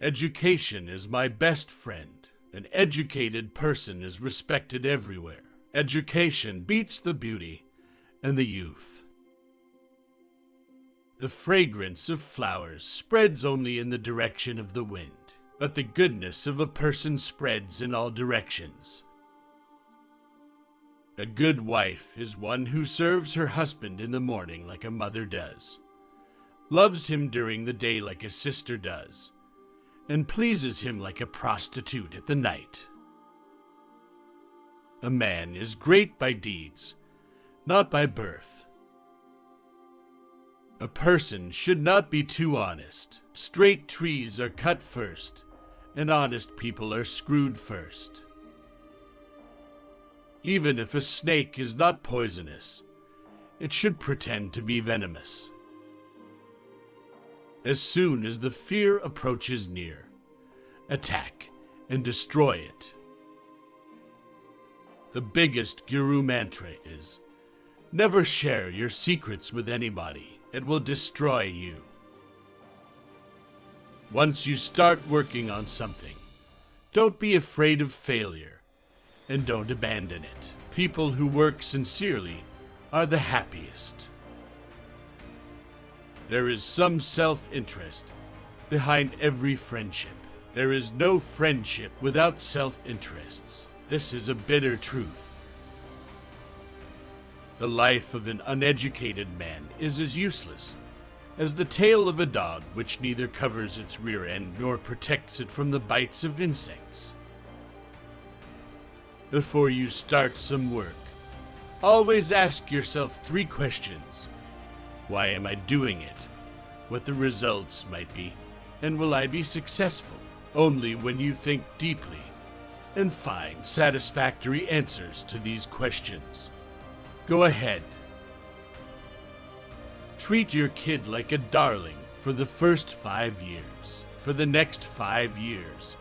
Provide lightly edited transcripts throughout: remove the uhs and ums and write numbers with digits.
Education is my best friend. An educated person is respected everywhere. Education beats the beauty and the youth. The fragrance of flowers spreads only in the direction of the wind, but the goodness of a person spreads in all directions. A good wife is one who serves her husband in the morning like a mother does, loves him during the day like a sister does, and pleases him like a prostitute at the night. A man is great by deeds, not by birth. A person should not be too honest. Straight trees are cut first, and honest people are screwed first. Even if a snake is not poisonous, it should pretend to be venomous. As soon as the fear approaches near, attack and destroy it. The biggest guru mantra is, never share your secrets with anybody. It will destroy you. Once you start working on something, don't be afraid of failure, and don't abandon it. People who work sincerely are the happiest. There is some self-interest behind every friendship. There is no friendship without self-interests. This is a bitter truth. The life of an uneducated man is as useless as the tail of a dog which neither covers its rear end nor protects it from the bites of insects. Before you start some work, always ask yourself 3 questions. Why am I doing it? What the results might be? And will I be successful? Only when you think deeply and find satisfactory answers to these questions, go ahead. Treat your kid like a darling for the first 5 years. For the next 5 years,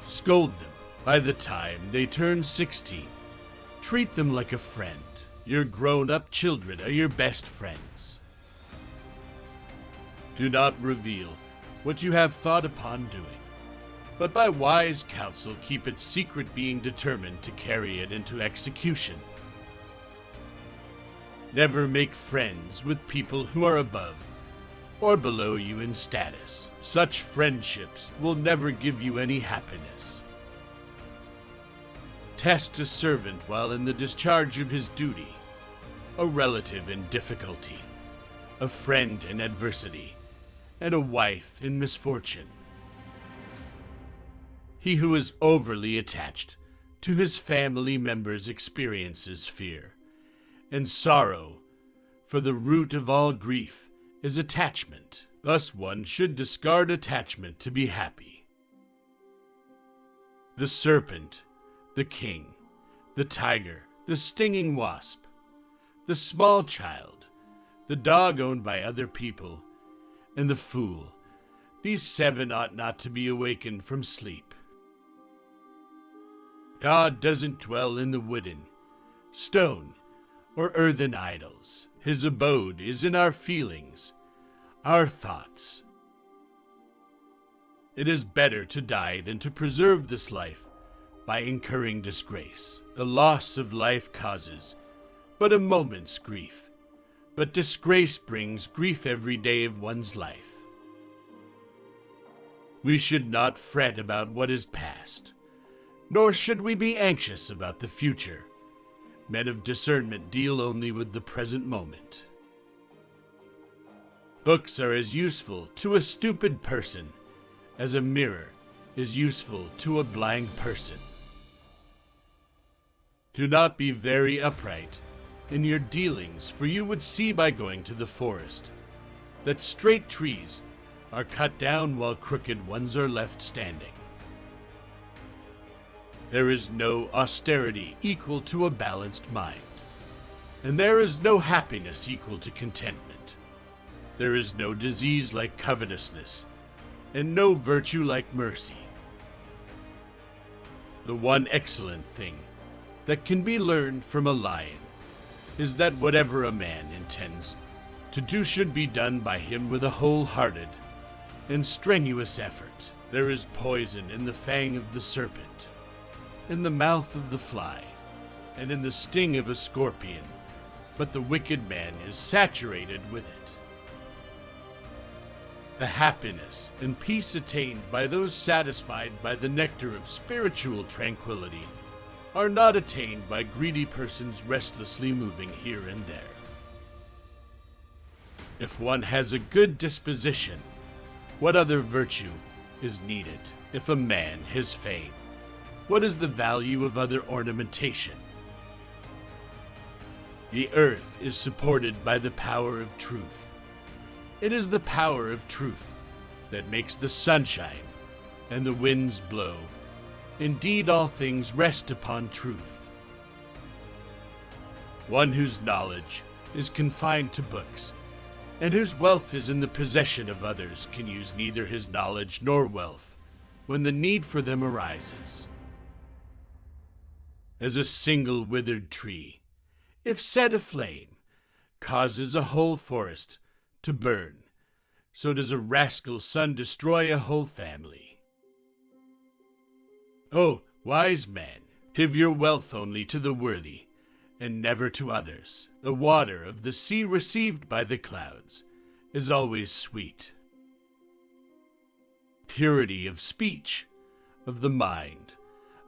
scold them. By the time they turn 16, treat them like a friend. Your grown-up children are your best friends. Do not reveal what you have thought upon doing, but by wise counsel keep it secret, being determined to carry it into execution. Never make friends with people who are above or below you in status. Such friendships will never give you any happiness. Test a servant while in the discharge of his duty, a relative in difficulty, a friend in adversity, and a wife in misfortune. He who is overly attached to his family members experiences fear and sorrow, for the root of all grief is attachment. Thus one should discard attachment to be happy. The serpent, the king, the tiger, the stinging wasp, the small child, the dog owned by other people, and the fool, these 7 ought not to be awakened from sleep. God doesn't dwell in the wooden, stone, or earthen idols. His abode is in our feelings, our thoughts. It is better to die than to preserve this life by incurring disgrace. The loss of life causes but a moment's grief, but disgrace brings grief every day of one's life. We should not fret about what is past, nor should we be anxious about the future. Men of discernment deal only with the present moment. Books are as useful to a stupid person as a mirror is useful to a blind person. Do not be very upright in your dealings, for you would see by going to the forest that straight trees are cut down while crooked ones are left standing. There is no austerity equal to a balanced mind, and there is no happiness equal to contentment. There is no disease like covetousness, and no virtue like mercy. The one excellent thing that can be learned from a lion is that whatever a man intends to do should be done by him with a wholehearted and strenuous effort. There is poison in the fang of the serpent, in the mouth of the fly, and in the sting of a scorpion, but the wicked man is saturated with it. The happiness and peace attained by those satisfied by the nectar of spiritual tranquility are not attained by greedy persons restlessly moving here and there. If one has a good disposition, what other virtue is needed? If a man has fame, what is the value of other ornamentation? The earth is supported by the power of truth. It is the power of truth that makes the sun shine and the winds blow. Indeed, all things rest upon truth. One whose knowledge is confined to books, and whose wealth is in the possession of others, can use neither his knowledge nor wealth when the need for them arises. As a single withered tree, if set aflame, causes a whole forest to burn, so does a rascal son destroy a whole family. O wise man, give your wealth only to the worthy, and never to others. The water of the sea received by the clouds is always sweet. Purity of speech, of the mind,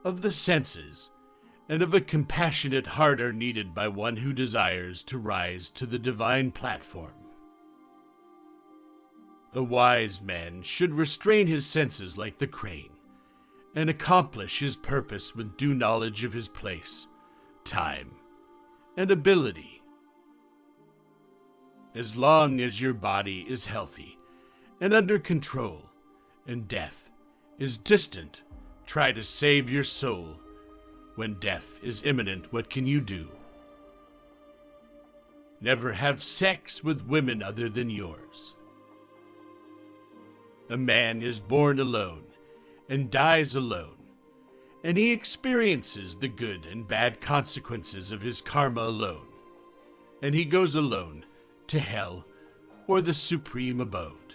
of the senses, and of a compassionate heart are needed by one who desires to rise to the divine platform. The wise man should restrain his senses like the crane, and accomplish his purpose with due knowledge of his place, time, and ability. As long as your body is healthy and under control, and death is distant, try to save your soul. When death is imminent, what can you do? Never have sex with women other than yours. A man is born alone and dies alone, and he experiences the good and bad consequences of his karma alone, and he goes alone to hell or the supreme abode.